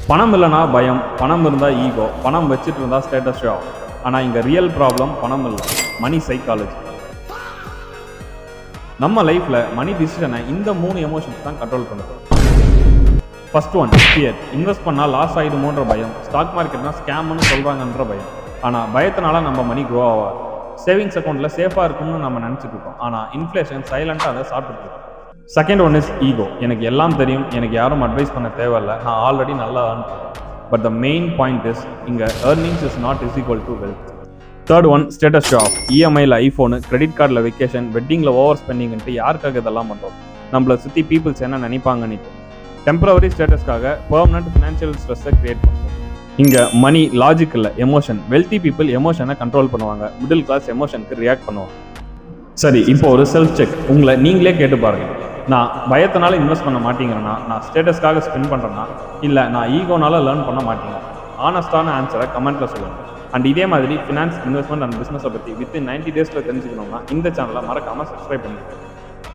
பணம் இல்லைனா பயம், பணம் இருந்தால் ஈகோ, பணம் வச்சுட்டு இருந்தால் ஸ்டேட்டஸ் ஷோ. ஆனால் இங்கே ரியல் ப்ராப்ளம் பணம் இல்லை, மணி சைக்காலஜி. நம்ம லைஃப்பில் மணி டிசிஷனை இந்த 3 எமோஷன்ஸ் தான் கண்ட்ரோல் பண்ணுறது. First one fear. இன்வெஸ்ட் பண்ணால் லாஸ் ஆகிடுமோன்ற பயம். ஸ்டாக் மார்க்கெட்னா ஸ்கேம்னு சொல்கிறாங்கன்ற பயம். ஆனால் பயத்தினால நம்ம மணி க்ரோ ஆகாது. சேவிங்ஸ் அக்கௌண்ட்டில் சேஃபாக இருக்கும்னு நம்ம நினச்சிட்டு இருக்கோம். ஆனால் இன்ஃப்ளேஷன் சைலண்ட்டாக அதை சாப்பிட்டு இருக்கோம். Second one is ego. எனக்கு எல்லாம் தெரியும், எனக்கு யாரும் அட்வைஸ் பண்ண தேவையில்லை, நான் ஆல்ரெடி நல்லா ஏர்ன் பண்ணுறேன். But the main point is இங்கே earnings is not is equal to wealth. Third one status show off. இஎம்ஐயில் ஐஃபோனு, கிரெடிட் கார்டில் வெக்கேஷன், வெட்டிங்கில் ஓவர் ஸ்பெண்டிங்ன்ட்டு யாருக்காக இதெல்லாம் பண்ணுறோம்? நம்மளை சுற்றி பீப்புள்ஸ் என்ன நினைப்பாங்கன்னு. டெம்பரவரி ஸ்டேட்டஸ்க்காக பெர்மனன்ட் ஃபினான்ஷியல் ஸ்ட்ரெஸ்ஸை கிரியேட் பண்ணுறோம். இங்கே மணி லாஜிக் இல்லை, எமோஷன். வெல்த்தி பீப்புள் எமோஷனை கண்ட்ரோல் பண்ணுவாங்க, மிடில் கிளாஸ் எமோஷனுக்கு ரியாக்ட் பண்ணுவாங்க. சரி, இப்போ ஒரு செல்ஃப் செக். உங்களை நீங்களே கேட்டு பாருங்கள். நான் பயத்தினால இன்வெஸ்ட் பண்ண மாட்டேங்கிறேன்னா, நான் ஸ்டேட்டஸ்க்காக ஸ்பெண்ட் பண்ணுறேன்னா, இல்லை நான் ஈகோனால லேர்ன் பண்ண மாட்டேங்க? ஆனஸ்டான ஆன்சரை கமெண்ட்டில் சொல்லுங்கள். அண்ட் இதே மாதிரி ஃபினான்ஸ், இன்வெஸ்ட்மெண்ட் அண்ட் பிஸ்னஸை பற்றி வித்தின் 90 days தெரிஞ்சுக்கணும்னா இந்த சேனலை மறக்காமல் சப்ஸ்கிரைப் பண்ணிடுங்க.